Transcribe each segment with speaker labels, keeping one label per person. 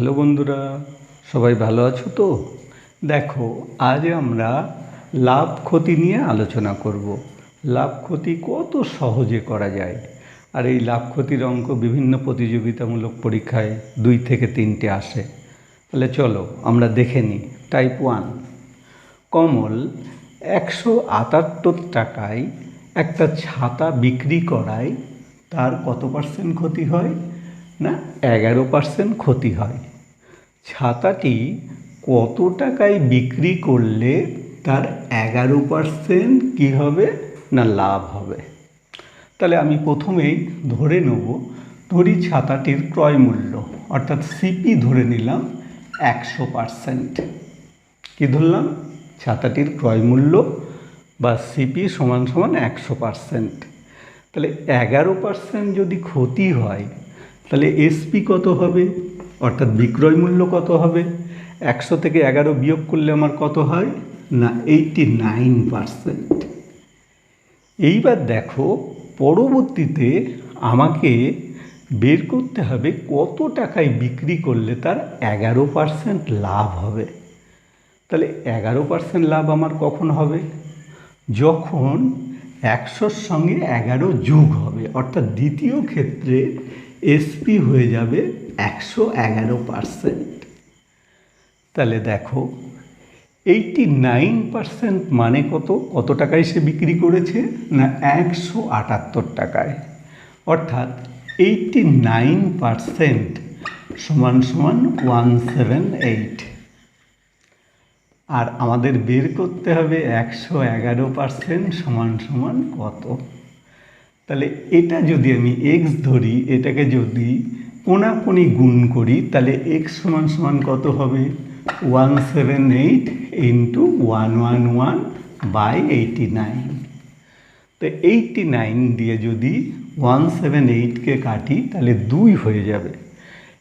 Speaker 1: Hello বন্ধুরা, সবাই ভালো আছো তো? দেখো, আজ আমরা লাভ ক্ষতি নিয়ে আলোচনা করব। লাভ ক্ষতি কত সহজে করা যায়। আর এই লাভ ক্ষতির অঙ্ক বিভিন্ন প্রতিযোগিতামূলক পরীক্ষায় 2 থেকে 3টে আসে। তাহলে চলো আমরা দেখে নিই। টাইপ 1, কমল 178 টাকায় একটা ছাতা বিক্রি করায় তার কত পার্সেন্ট ক্ষতি হয়? না, 11% ক্ষতি হয়। ছাতাটি কত টাকায় বিক্রি করলে তার 11% কী হবে? না লাভ হবে। তাহলে আমি প্রথমেই ধরে নেব, ধরি ছাতাটির ক্রয় মূল্য অর্থাৎ সিপি ধরে নিলাম 100%। কী ধরলাম? ছাতাটির ক্রয় মূল্য বা সিপি সমান সমান 100%। তাহলে 11% যদি ক্ষতি হয় তাহলে এসপি কত হবে, অর্থাৎ বিক্রয় মূল্য কত হবে? 100 থেকে 11 বিয়োগ করলে আমার কত হয়? না 89%। এইবার দেখো, পরবর্তীতে আমাকে বের করতে হবে কত টাকায় বিক্রি করলে তার 11% লাভ হবে। তাহলে 11% লাভ আমার কখন হবে? যখন 100-র সঙ্গে 11 যোগ হবে, অর্থাৎ দ্বিতীয় ক্ষেত্রে এসপি হয়ে যাবে 111%। তাহলে দেখো, 89% মানে কত টাকায় সে বিক্রি করেছে? না 178 টাকায়। অর্থাৎ 89% সমান সমান 178। আর আমাদের বের করতে হবে 111% সমান সমান কত। তাহলে এটা যদি আমি এক্স ধরি, এটাকে যদি কোনাকুনি গুণ করি তাহলে এক্স সমান সমান কত হবে? 178 ইন্টু 111/89। তো 89 দিয়ে যদি 178কে কাটি তাহলে 2 হয়ে যাবে।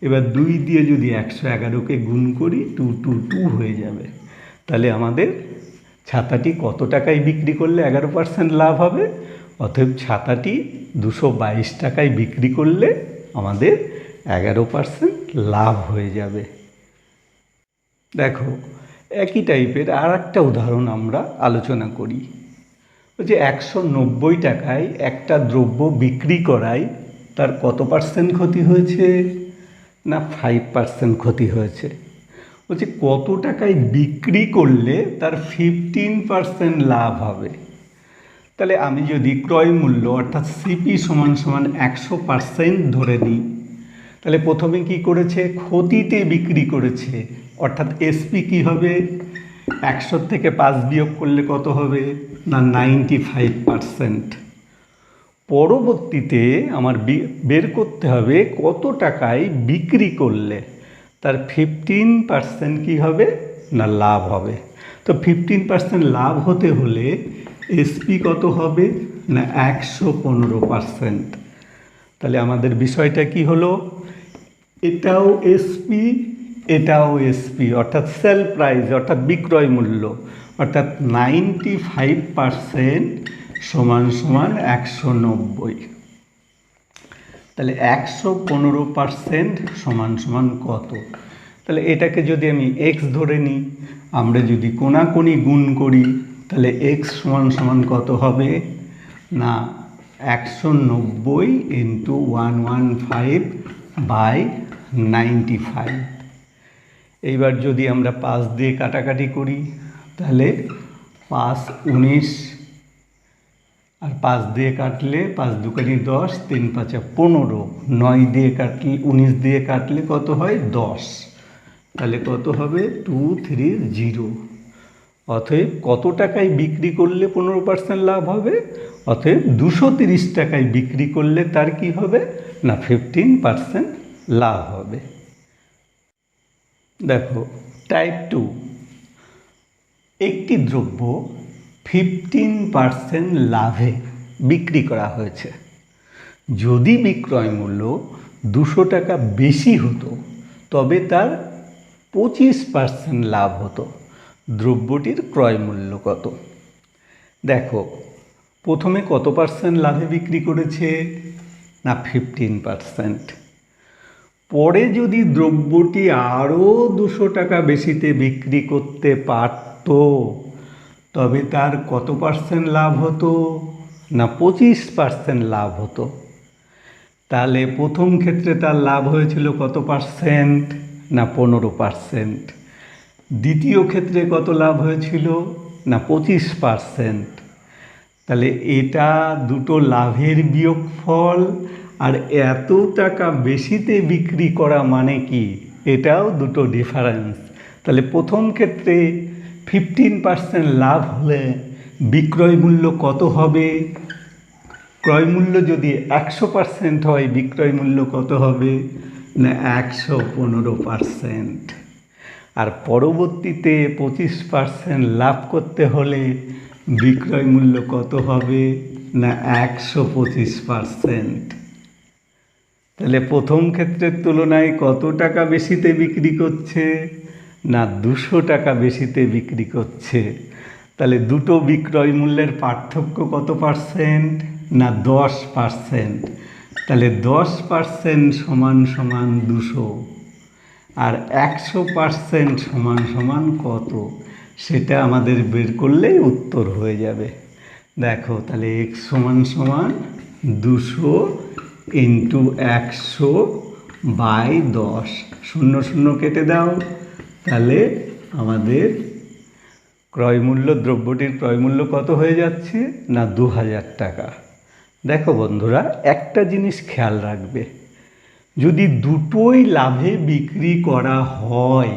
Speaker 1: এবার 2 দিয়ে যদি 111কে গুণ করি 222 হয়ে যাবে। তাহলে আমাদের ছাতাটি কত টাকায় বিক্রি করলে 11% লাভ হবে? অতএব ছাতাটি 222 টাকায় বিক্রি করলে আমাদের 11% লাভ হয়ে যাবে। দেখো, একই টাইপের আর একটা উদাহরণ আমরা আলোচনা করি। যে 190 টাকায় একটা দ্রব্য বিক্রি করায় তার কত পার্সেন্ট ক্ষতি হয়েছে? না 5% ক্ষতি হয়েছে। বলছে কত টাকায় বিক্রি করলে তার 15% লাভ হবে। তাহলে আমি যদি ক্রয় মূল্য অর্থাৎ সিপি সমান সমান 100% ধরে নিই, তাহলে প্রথমে কি করেছে? ক্ষতিতে বিক্রি করেছে, অর্থাৎ এসপি কি হবে? 100 থেকে 5 বিয়োগ করলে কত হবে? না 95%। পরবর্তীতে আমার বের করতে হবে কত টাকায় বিক্রি করলে তার 15% কী হবে? না লাভ হবে। তো 15% লাভ হতে হলে এসপি কত হবে? না 115%। তাহলে আমাদের বিষয়টা কি হলো? এটাও এসপি, এটাও এসপি, অর্থাৎ সেল প্রাইস অর্থাৎ বিক্রয় মূল্য, অর্থাৎ 95% সমান সমান 190। তাহলে 115% সমান সমান কত? তাহলে এটাকে যদি আমি এক্স ধরে নিই, আমরা যদি কোনাকুনি গুণ করি তাহলে এক্স সমান সমান কত হবে? না 190 ইন্টু 115/95। এইবার যদি আমরা 5 দিয়ে কাটাকাটি করি তাহলে 5 19, আর 5 দিয়ে কাটলে 5 দুকানি 10, 3 5 15, 9 দিয়ে কাটলে 19 দিয়ে কাটলে কত হয়? 10। তাহলে কত হবে? 230। অতএব কত টাকায় বিক্রি করলে 15% লাভ হবে? অতএব 230 টাকায় বিক্রি করলে তার কি হবে? না 15% লাভ হবে। দেখো, টাইপ 2, একটি দ্রব্য 15% লাভে বিক্রি করা হয়েছে। যদি বিক্রয় মূল্য 200 টাকা বেশি হতো তবে তার 25% লাভ হতো। দ্রব্যটির ক্রয় মূল্য কত? দেখো, প্রথমে কত পার্সেন্ট লাভে বিক্রি করেছে? না 15%। পরে যদি দ্রব্যটি আরও 200 টাকা বেশিতে বিক্রি করতে পারত, তবে তার কত পার্সেন্ট লাভ হতো? না 25% লাভ হতো। তাহলে প্রথম ক্ষেত্রে তার লাভ হয়েছিল কত পার্সেন্ট? না 15%। দ্বিতীয় ক্ষেত্রে কত লাভ হয়েছিল? না 25%। তাহলে এটা দুটো লাভের বিয়োগফল। আর এত টাকা বেশিতে বিক্রি করা মানে কি? এটাও দুটো ডিফারেন্স। তাহলে প্রথম ক্ষেত্রে 15% লাভ হলে বিক্রয় মূল্য কত হবে? ক্রয় মূল্য যদি 100% হয়, বিক্রয় মূল্য কত হবে? না 115%। আর পরবর্তীতে 25% লাভ করতে হলে বিক্রয় মূল্য কত হবে? না 125%। তাহলে প্রথম ক্ষেত্রের তুলনায় কত টাকা বেশিতে বিক্রি করছে? না 200 টাকা বেশিতে বিক্রি করছে। তাহলে দুটো বিক্রয় মূল্যের পার্থক্য কত পার্সেন্ট? না 10%। তাহলে 10% সমান সমান 200। আর 100% সমান সমান কত? সেটা আমাদের বের করলেই উত্তর হয়ে যাবে। দেখো, তাহলে x সমান সমান 200 ইন্টু 100/10। 0 0 কেটে দাও। তাহলে আমাদের ক্রয়মূল্য, দ্রব্যটির ক্রয়মূল্য কত হয়ে যাচ্ছে? না 2000 টাকা। দেখো বন্ধুরা, একটা জিনিস খেয়াল রাখবে, যদি দুটোই লাভে বিক্রি করা হয়,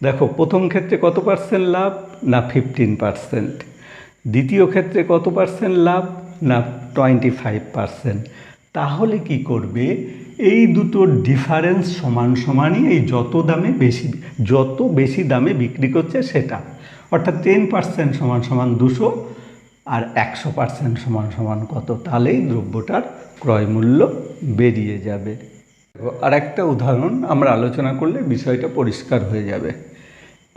Speaker 1: দেখো প্রথম ক্ষেত্রে কত পার্সেন্ট লাভ? না 15%। দ্বিতীয় ক্ষেত্রে কত পার্সেন্ট লাভ? না 25%। তাহলে কি করবে? এই দুটোর ডিফারেন্স সমান সমানই, এই যত বেশি দামে বিক্রি করছে সেটা, অর্থাৎ 10% সমান সমান 200 আর 100% সমান সমান কত? তাহলেই দ্রব্যটার ক্রয় মূল্য বেরিয়ে যাবে। আর একটা উদাহরণ আমরা আলোচনা করলে বিষয়টা পরিষ্কার হয়ে যাবে।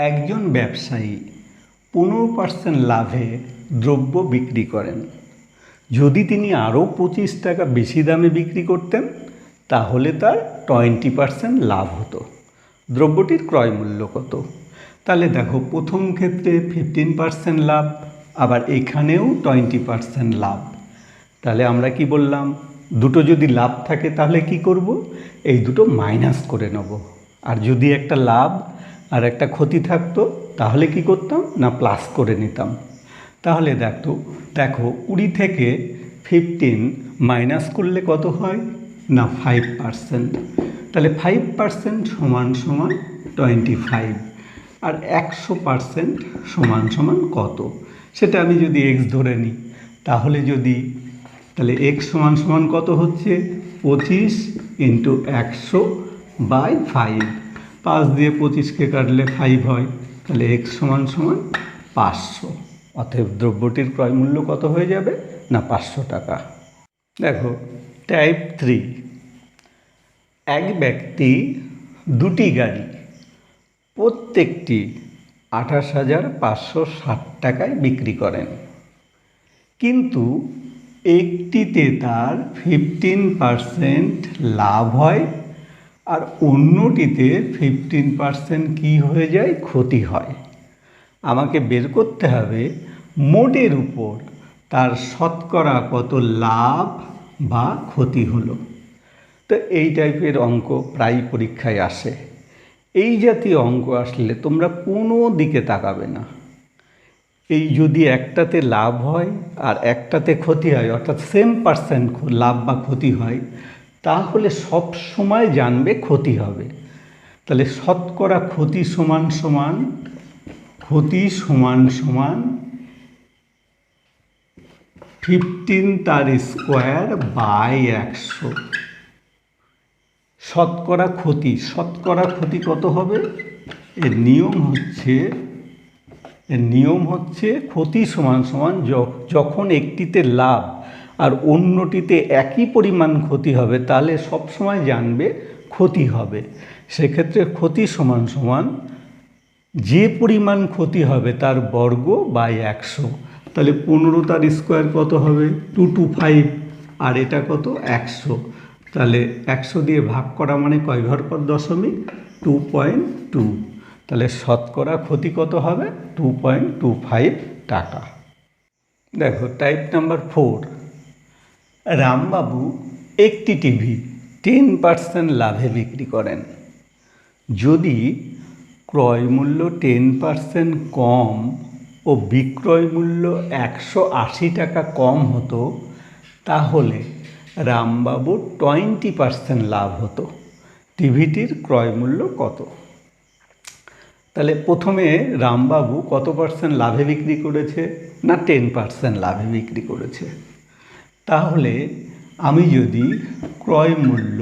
Speaker 1: একজন ব্যবসায়ী 15% লাভে দ্রব্য বিক্রি করেন। যদি তিনি আরও 25 টাকা বেশি দামে বিক্রি করতেন, তাহলে তার 20% লাভ হতো। দ্রব্যটির ক্রয় মূল্য কত? তাহলে দেখো, প্রথম ক্ষেত্রে 15% লাভ, আবার এখানেও 20% লাভ। তাহলে আমরা কি বললাম? দুটো যদি লাভ থাকে তাহলে কি করব? এই দুটো মাইনাস করে নেব। আর যদি একটা লাভ আর একটা ক্ষতি থাকতো তাহলে কি করতাম? না প্লাস করে নিতাম। তাহলে দেখো 20 থেকে 15 মাইনাস করলে কত হয়? না 5%। তাহলে 5% সমান সমান 25। আর 100% সমান সমান কত? সেটা আমি যদি x ধরে নিই, তাহলে তাহলে x সমান সমান কত হচ্ছে? 25 ইন্টু 100/5। 5 দিয়ে 25কে কাটলে 5 হয়। তাহলে x সমান সমান 500। অতএব দ্রব্যটির ক্রয় মূল্য কত হয়ে যাবে? না 500 টাকা। দেখো, টাইপ 3। এক ব্যক্তি দুটি গাড়ি, প্রত্যেকটি 28,560 টাকায় বিক্রি করেন, কিন্তু একটিতে তার 15% লাভ হয় আর অন্যটিতে 15% কি হয়ে যায়? ক্ষতি হয়। আমাকে বের করতে হবে মোটের উপর তার শতকরা কত লাভ বা ক্ষতি হলো। তো এই টাইপের অঙ্ক প্রায় পরীক্ষায় আসে। এই জাতীয় অঙ্ক আসলে তোমরা কোনো দিকে তাকাবে না। এই যদি একটাতে লাভ হয় আর একটাতে ক্ষতি হয়, অর্থাৎ সেম পার্সেন্ট লাভ বা ক্ষতি হয়, তাহলে সব সময় জানবে ক্ষতি হবে। তাহলে শতকরা ক্ষতি সমান সমান 15 তার স্কোয়ার বাই 100। শতকরা ক্ষতি কত হবে? এর নিয়ম হচ্ছে ক্ষতি সমান সমান যখন একটিতে লাভ আর অন্যটিতে একই পরিমাণ ক্ষতি হবে, তাহলে সব সময় জানবে ক্ষতি হবে। সেক্ষেত্রে ক্ষতি সমান সমান যে পরিমাণ ক্ষতি হবে তার বর্গ বাই 100। তাহলে 15 তার স্কোয়ার কত হবে? 225। আর এটা কত? 100। তাহলে 100 দিয়ে ভাগ করা মানে কয় ঘর পর দশমিক? 2.2। তাহলে শতকরা ক্ষতি কত হবে? 2.25 টাকা। দেখো টাইপ নাম্বার 4, রামবাবু একটি টিভি 10% লাভে বিক্রি করেন। যদি ক্রয় মূল্য 10% কম ও বিক্রয় মূল্য 180 টাকা কম হতো তাহলে রামবাবুর 20% লাভ হতো। টিভিটির ক্রয় মূল্য কত? তাহলে প্রথমে রামবাবু কত পার্সেন্ট লাভে বিক্রি করেছে? না 10% লাভে বিক্রি করেছে। তাহলে আমি যদি ক্রয় মূল্য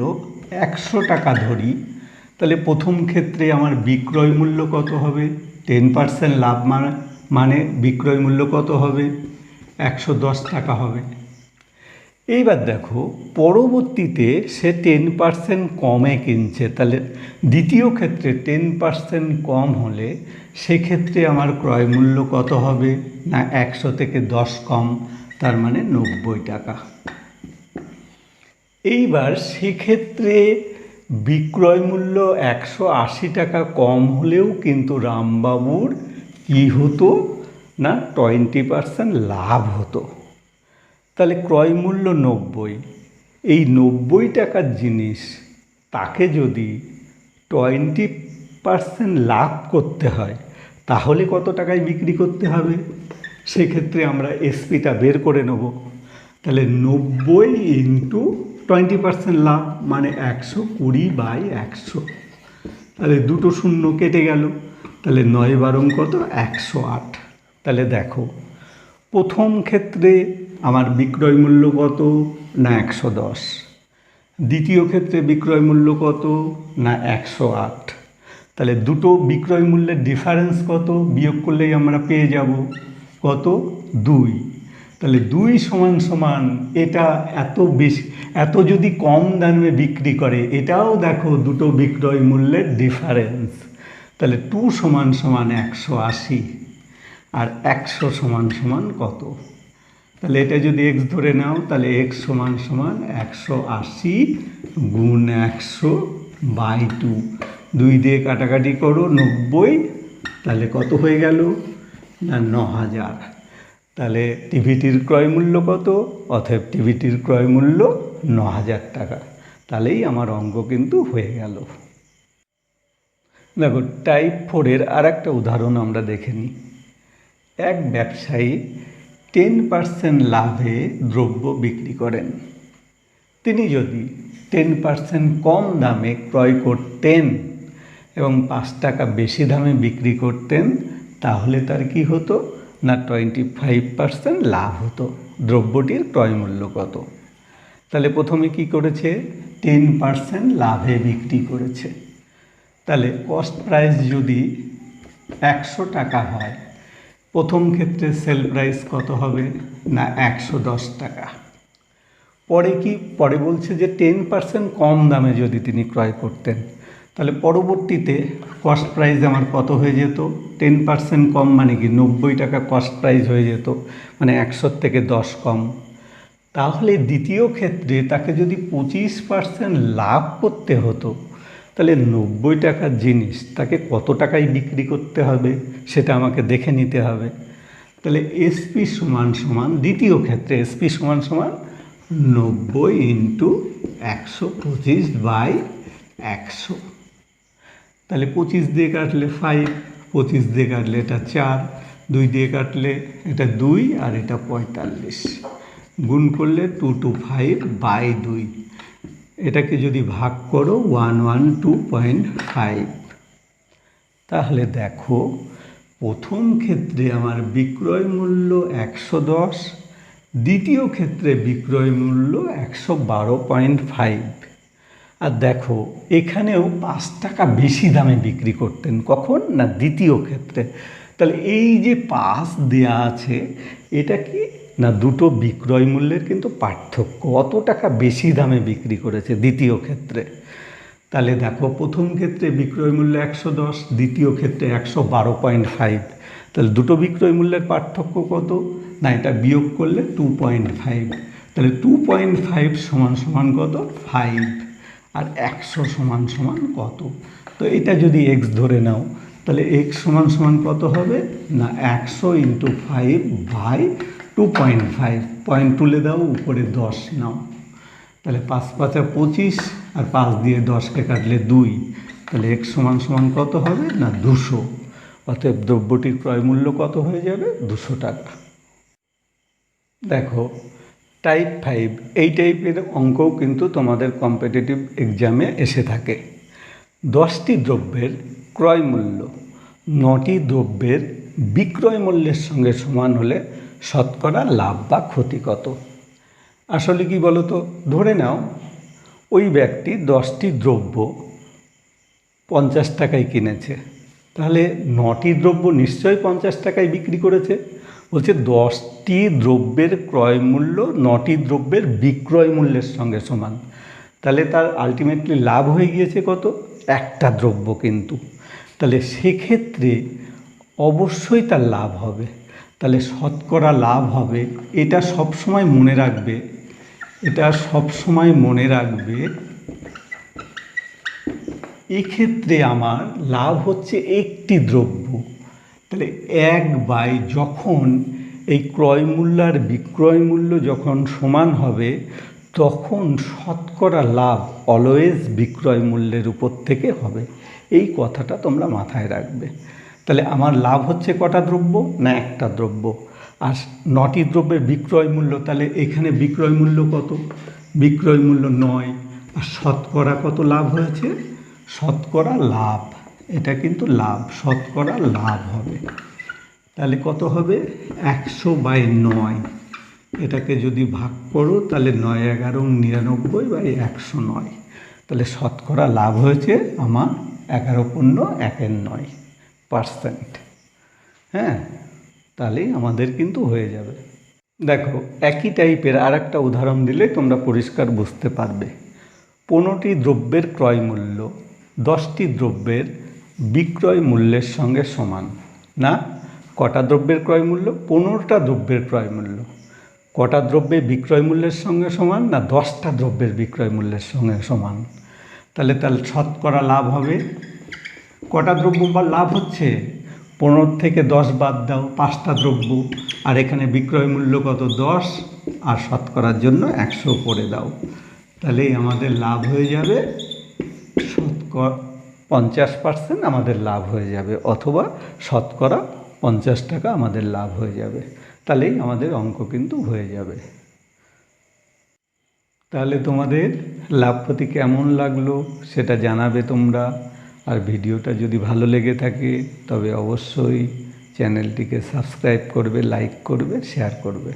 Speaker 1: 100 টাকা ধরি তাহলে প্রথম ক্ষেত্রে আমার বিক্রয় মূল্য কত হবে? 10% লাভ মানে বিক্রয় মূল্য কত হবে? 110 টাকা হবে। এইবার দেখো পরবর্তীতে সে 10% কমে কিনছে, তাহলে দ্বিতীয় ক্ষেত্রে 10% কম হলে সেক্ষেত্রে আমার ক্রয় মূল্য কত হবে? না 100 থেকে 10 কম, তার মানে 90 টাকা। এইবার সেক্ষেত্রে বিক্রয় মূল্য 180 টাকা কম হলেও কিন্তু রামবাবুর কী হতো? না 20% লাভ হতো। তাহলে ক্রয় মূল্য 90, এই 90 টাকার জিনিস তাকে যদি 20% লাভ করতে হয় তাহলে কত টাকায় বিক্রি করতে হবে? সেক্ষেত্রে আমরা এসপিটা বের করে নেব। তাহলে 90 ইন্টু 20% লাভ মানে 120/100। তাহলে দুটো শূন্য কেটে গেল, তাহলে 9 বারং কত? 108। তাহলে দেখো প্রথম ক্ষেত্রে আমার বিক্রয় মূল্য কত? না 110। দ্বিতীয় ক্ষেত্রে বিক্রয় মূল্য কত? না 108। তাহলে দুটো বিক্রয় মূল্যের ডিফারেন্স কত? বিয়োগ করলেই আমরা পেয়ে যাব কত? 2। তাহলে 2 সমান এটা এত বেশি, এত যদি কম দামে বিক্রি করে, এটাও দেখো দুটো বিক্রয় মূল্যের ডিফারেন্স। তাহলে 2 সমান 180 আর 100 সমান কত? তাহলে এটা যদি x ধরে নাও তাহলে x সমান 180 গুণ 100/2। 2 দিয়ে কাটাকাটি করো 90, তাহলে কত হয়ে গেল? না 9000। তাহলে টিভিটির ক্রয় মূল্য কত? অতএব টিভিটির ক্রয় মূল্য 9000 টাকা। তাহলেই আমার অঙ্ক কিন্তু হয়ে গেল। দেখো টাইপ 4-এর আর একটা উদাহরণ আমরা দেখে নিই। এক ব্যবসায়ী 10% লাভে দ্রব্য বিক্রি করেন। তিনি যদি 10% কম দামে ক্রয় করতেন এবং 5 টাকা বেশি দামে বিক্রি করতেন তাহলে তার কি হতো? না 25% লাভ হতো। দ্রব্যটির ক্রয় মূল্য কত? তাহলে প্রথমে কি করেছে? 10% লাভে বিক্রি করেছে। তাহলে কস্ট প্রাইস যদি 100 টাকা হয়, প্রথম ক্ষেত্রে সেল প্রাইস কত হবে? না 110 টাকা। পরে বলছে যে 10% কম দামে যদি তিনি ক্রয় করতেন তাহলে পরবর্তীতে কস্ট প্রাইস আমার কত হয়ে যেত? 10% কম মানে কি 90 টাকা কস্ট প্রাইস হয়ে যেত, মানে 100 থেকে 10 কম। তাহলে দ্বিতীয় ক্ষেত্রে তাকে যদি 25% লাভ করতে হতো তাহলে 90 টাকার জিনিস তাকে কত টাকায় বিক্রি করতে হবে সেটা আমাকে দেখে নিতে হবে। তাহলে এসপি সমান দ্বিতীয় ক্ষেত্রে এসপি সমান 90 ইন্টু 125/100। তাহলে 25 দিয়ে কাটলে 5, 25 দিয়ে কাটলে এটা 4, 2 দিয়ে কাটলে এটা 2 আর এটা 45, গুণ করলে 225/2। এটাকে যদি ভাগ করো 112.5। তাহলে দেখো প্রথম ক্ষেত্রে আমার বিক্রয় মূল্য 110, দ্বিতীয় ক্ষেত্রে বিক্রয় মূল্য 112.5। আর দেখো এখানেও 5 টাকা বেশি দামে বিক্রি করতেন। কখন? না দ্বিতীয় ক্ষেত্রে। তাহলে এই যে 5 দেয়া আছে এটা কি? না দুটো বিক্রয় মূল্যের কিন্তু পার্থক্য, কত টাকা বেশি দামে বিক্রি করেছে দ্বিতীয় ক্ষেত্রে। তাহলে দেখো প্রথম ক্ষেত্রে বিক্রয় মূল্য 110, দ্বিতীয় ক্ষেত্রে 112.5। তাহলে দুটো বিক্রয় মূল্যের পার্থক্য কত? না এটা বিয়োগ করলে 2.5। তাহলে 2.5 সমান সমান কত? 5। আর 100 সমান সমান কত? তো এটা যদি এক্স ধরে নাও, তাহলে এক্স সমান সমান কত হবে না 100 × 5 বাই 2.5। পয়েন্ট তুলে দাও, উপরে 10 নাও। তাহলে 5 5 25, আর 5 দিয়ে 10কে কাটলে 2। তাহলে এক্স সমান সমান কত হবে না 200। অতএব দ্রব্যটির ক্রয় মূল্য কত হয়ে যাবে? 200 টাকা। দেখো, টাইপ 5 এই টাইপের অঙ্কও কিন্তু তোমাদের কম্পিটিটিভ এক্সামে এসে থাকে। 10টি দ্রব্যের ক্রয় মূল্য 9টি দ্রব্যের বিক্রয় মূল্যের সঙ্গে সমান হলে শতকরা লাভ বা ক্ষতি কত? আসলে কি বলো তো, ধরে নাও ওই ব্যক্তি 10টি দ্রব্য 50 টাকায় কিনেছে, তাহলে 9টি দ্রব্য নিশ্চয়ই 50 টাকায় বিক্রি করেছে। বলছে 10টি দ্রব্যের ক্রয় মূল্য 9টি দ্রব্যের বিক্রয় মূল্যের সঙ্গে সমান। তাহলে তার আলটিমেটলি লাভ হয়ে গিয়েছে কত? একটা দ্রব্য কিন্তু। তাহলে সেক্ষেত্রে অবশ্যই তার লাভ হবে। তাহলে শতকরা লাভ হবে, এটা সবসময় মনে রাখবে, এটা সবসময় মনে রাখবে। এক্ষেত্রে আমার লাভ হচ্ছে একটি দ্রব্য। তাহলে 1 যখন এই ক্রয় মূল্য আর বিক্রয় মূল্য যখন সমান হবে, তখন শতকরা লাভ অলওয়েজ বিক্রয় মূল্যের উপর থেকে হবে। এই কথাটা তোমরা মাথায় রাখবে। তাহলে আমার লাভ হচ্ছে কটা দ্রব্য না একটা দ্রব্য, আর 9টি দ্রব্যের বিক্রয় মূল্য। তাহলে এখানে বিক্রয় মূল্য কত? বিক্রয় মূল্য 9। আর শতকরা কত লাভ হয়েছে? শতকরা লাভ, এটা কিন্তু লাভ, শতকরা লাভ হবে। তাহলে কত হবে? 100/9। এটাকে যদি ভাগ করো তাহলে 9 11 99/109। তাহলে শতকরা লাভ হয়েছে আমার 11.9%। হ্যাঁ, তাহলেই আমাদের কিন্তু হয়ে যাবে। দেখো, একই টাইপের আর একটা উদাহরণ দিলে তোমরা পরিষ্কার বুঝতে পারবে। 15টি দ্রব্যের ক্রয় মূল্য 10টি দ্রব্যের বিক্রয় মূল্যের সঙ্গে সমান। না, কটা দ্রব্যের ক্রয় মূল্য? 15টা দ্রব্যের ক্রয় মূল্য। কটা দ্রব্যের বিক্রয় মূল্যের সঙ্গে সমান না 10টা দ্রব্যের বিক্রয় মূল্যের সঙ্গে সমান। তাহলে শতকরা লাভ হবে কটা দ্রব্য বা লাভ হচ্ছে? 15 থেকে 10 বাদ দাও, 5টা দ্রব্য। আর এখানে বিক্রয় মূল্য কত? 10। আর শতকরার জন্য 100 করে দাও। তাহলেই আমাদের লাভ হয়ে যাবে শতকরা 50% আমাদের লাভ হয়ে যাবে, অথবা শতকরা 50 টাকা আমাদের লাভ হয়ে যাবে। তাহলেই আমাদের অঙ্ক কিন্তু হয়ে যাবে। তাহলে তোমাদের লাভ ক্ষতি কেমন লাগলো সেটা জানাবে তোমরা। আর ভিডিওটা যদি ভালো লেগে থাকে তবে অবশ্যই চ্যানেলটিকে সাবস্ক্রাইব করবে, লাইক করবে, শেয়ার করবে।